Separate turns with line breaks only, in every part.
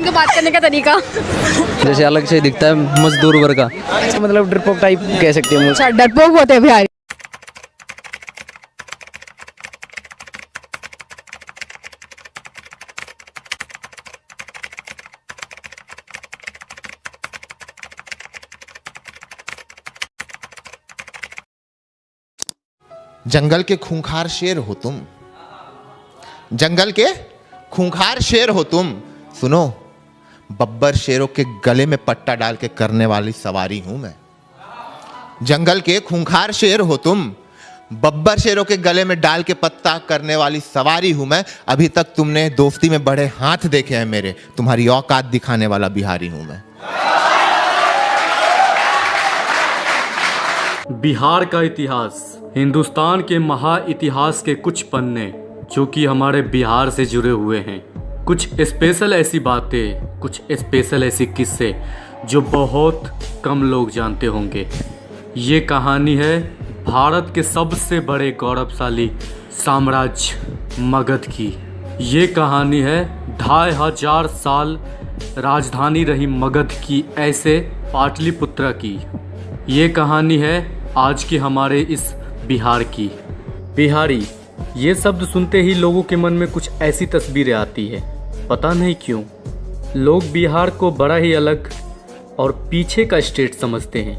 इनका बात करने का तरीका।
जैसे अलग से दिखता है मजदूर वर्ग का, मतलब डरपोक टाइप कह सकते हैं।
अच्छा, डरपोक होते हैं बिहारी।
जंगल के खूंखार शेर हो तुम, जंगल के खूंखार शेर हो तुम। सुनो, बब्बर शेरों के गले में पट्टा डाल के करने वाली सवारी हूं मैं। जंगल के खूंखार शेर हो तुम, बब्बर शेरों के गले में डाल के पत्ता करने वाली सवारी हूं मैं। अभी तक तुमने दोस्ती में बड़े हाथ देखे हैं मेरे, तुम्हारी औकात दिखाने वाला बिहारी हूं मैं।
बिहार का इतिहास, हिंदुस्तान के महा इतिहास के कुछ पन्ने जो कि हमारे बिहार से जुड़े हुए हैं। कुछ स्पेशल ऐसी बातें, कुछ स्पेशल ऐसे किस्से जो बहुत कम लोग जानते होंगे। ये कहानी है भारत के सबसे बड़े गौरवशाली साम्राज्य मगध की। ये कहानी है 2500 साल राजधानी रही मगध की ऐसे पाटलिपुत्रा की। ये कहानी है आज के हमारे इस बिहार की। बिहारी, ये शब्द सुनते ही लोगों के मन में कुछ ऐसी तस्वीरें आती है, पता नहीं क्यों। लोग बिहार को बड़ा ही अलग और पीछे का स्टेट समझते हैं,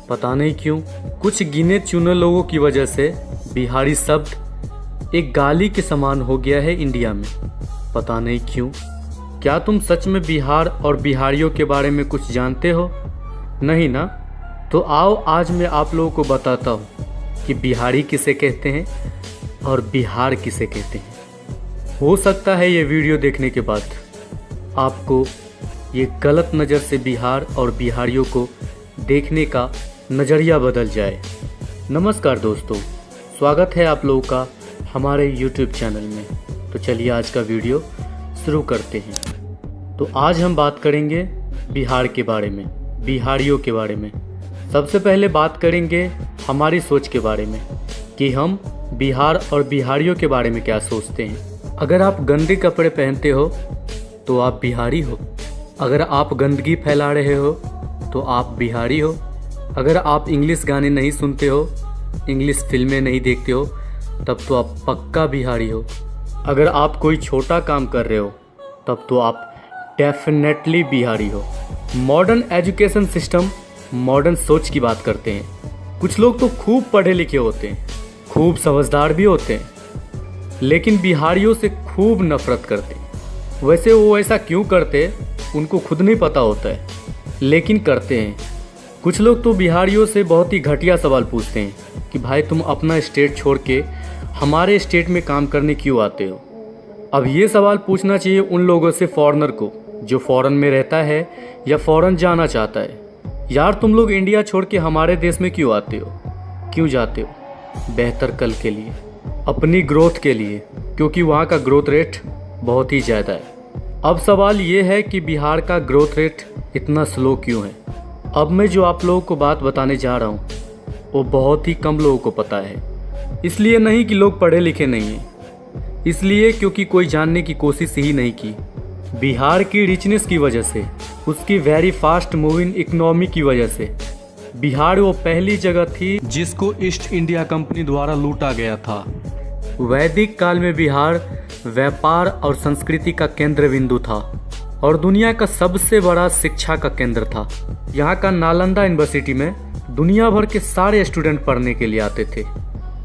पता नहीं क्यों। कुछ गिने चुने लोगों की वजह से बिहारी शब्द एक गाली के समान हो गया है इंडिया में, पता नहीं क्यों। क्या तुम सच में बिहार और बिहारियों के बारे में कुछ जानते हो? नहीं ना? तो आओ आज मैं आप लोगों को बताता हूँ कि बिहारी किसे कहते हैं और बिहार किसे कहते हैं। हो सकता है ये वीडियो देखने के बाद आपको ये गलत नज़र से बिहार और बिहारियों को देखने का नज़रिया बदल जाए। नमस्कार दोस्तों, स्वागत है आप लोगों का हमारे YouTube चैनल में। तो चलिए आज का वीडियो शुरू करते हैं। तो आज हम बात करेंगे बिहार के बारे में, बिहारियों के बारे में। सबसे पहले बात करेंगे हमारी सोच के बारे में कि हम बिहार और बिहारियों के बारे में क्या सोचते हैं। अगर आप गंदे कपड़े पहनते हो तो आप बिहारी हो। अगर आप गंदगी फैला रहे हो तो आप बिहारी हो। अगर आप इंग्लिश गाने नहीं सुनते हो, इंग्लिश फिल्में नहीं देखते हो, तब तो आप पक्का बिहारी हो। अगर आप कोई छोटा काम कर रहे हो तब तो आप डेफिनेटली बिहारी हो। मॉडर्न एजुकेशन सिस्टम, मॉडर्न सोच की बात करते हैं। कुछ लोग तो खूब पढ़े लिखे होते हैं, खूब समझदार भी होते हैं, लेकिन बिहारियों से खूब नफरत करते हैं। वैसे वो ऐसा क्यों करते उनको खुद नहीं पता होता है, लेकिन करते हैं। कुछ लोग तो बिहारियों से बहुत ही घटिया सवाल पूछते हैं कि भाई तुम अपना स्टेट छोड़ के हमारे स्टेट में काम करने क्यों आते हो। अब ये सवाल पूछना चाहिए उन लोगों से, फॉरेनर को, जो फॉरेन में रहता है या फॉरेन जाना चाहता है। यार तुम लोग इंडिया छोड़ के हमारे देश में क्यों आते हो, क्यों जाते हो? बेहतर कल के लिए, अपनी ग्रोथ के लिए, क्योंकि वहाँ का ग्रोथ रेट बहुत ही ज़्यादा है। अब सवाल ये है कि बिहार का ग्रोथ रेट इतना स्लो क्यों है। अब मैं जो आप लोगों को बात बताने जा रहा हूँ वो बहुत ही कम लोगों को पता है। इसलिए नहीं कि लोग पढ़े लिखे नहीं हैं, इसलिए क्योंकि कोई जानने की कोशिश ही नहीं की। बिहार की रिचनेस की वजह से, उसकी वेरी फास्ट मूविंग इकोनॉमी की वजह से बिहार वो पहली जगह थी जिसको ईस्ट इंडिया कंपनी द्वारा लूटा गया था। वैदिक काल में बिहार व्यापार और संस्कृति का केंद्र बिंदु था और दुनिया का सबसे बड़ा शिक्षा का केंद्र था। यहाँ का नालंदा यूनिवर्सिटी में दुनिया भर के सारे स्टूडेंट पढ़ने के लिए आते थे।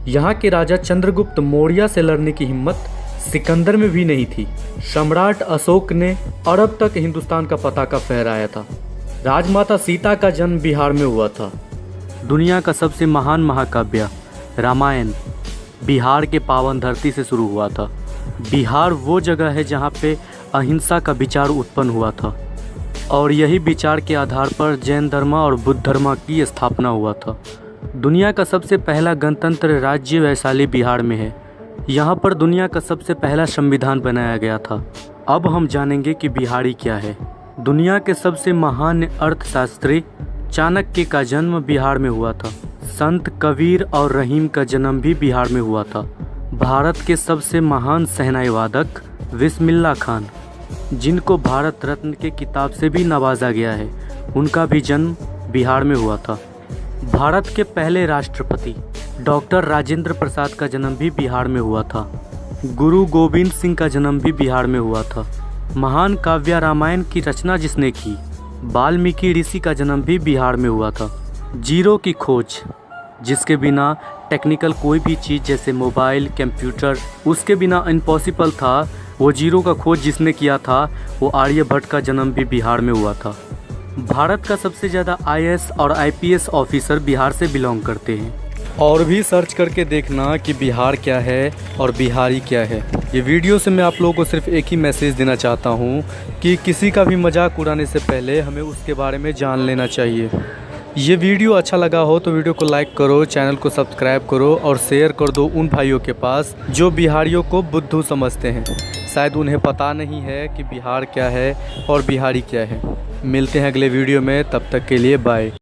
यहाँ के राजा चंद्रगुप्त मौर्य से लड़ने की हिम्मत सिकंदर में भी नहीं थी। सम्राट अशोक ने अरब तक हिंदुस्तान का पताका फहराया था। राजमाता सीता का जन्म बिहार में हुआ था। दुनिया का सबसे महान महाकाव्य रामायण बिहार के पावन धरती से शुरू हुआ था। बिहार वो जगह है जहाँ पे अहिंसा का विचार उत्पन्न हुआ था और यही विचार के आधार पर जैन धर्म और बुद्ध धर्म की स्थापना हुआ था। दुनिया का सबसे पहला गणतंत्र राज्य वैशाली बिहार में है। यहाँ पर दुनिया का सबसे पहला संविधान बनाया गया था। अब हम जानेंगे कि बिहारी क्या है। दुनिया के सबसे महान अर्थशास्त्री चाणक्य का जन्म बिहार में हुआ था। संत कबीर और रहीम का जन्म भी बिहार में हुआ था। भारत के सबसे महान शहनाई वादक बिस्मिल्लाह खान जिनको भारत रत्न के किताब से भी नवाजा गया है, उनका भी जन्म बिहार में हुआ था। भारत के पहले राष्ट्रपति डॉक्टर राजेंद्र प्रसाद का जन्म भी बिहार में हुआ था। गुरु गोविंद सिंह का जन्म भी बिहार में हुआ था। महान काव्य रामायण की रचना जिसने की, वाल्मीकि ऋषि का जन्म भी बिहार में हुआ था। जीरो की खोज, जिसके बिना टेक्निकल कोई भी चीज़ जैसे मोबाइल, कंप्यूटर, उसके बिना इम्पॉसिबल था, वो जीरो का खोज जिसने किया था, वो आर्यभट्ट का जन्म भी बिहार में हुआ था। भारत का सबसे ज़्यादा IAS और IPS ऑफिसर बिहार से बिलोंग करते हैं। और भी सर्च करके देखना कि बिहार क्या है और बिहारी क्या है। ये वीडियो से मैं आप लोगों को सिर्फ एक ही मैसेज देना चाहता हूँ कि किसी का भी मजाक उड़ाने से पहले हमें उसके बारे में जान लेना चाहिए। ये वीडियो अच्छा लगा हो तो वीडियो को लाइक करो, चैनल को सब्सक्राइब करो और शेयर कर दो उन भाइयों के पास जो बिहारियों को बुद्धू समझते हैं। शायद उन्हें पता नहीं है कि बिहार क्या है और बिहारी क्या है। मिलते हैं अगले वीडियो में, तब तक के लिए बाय।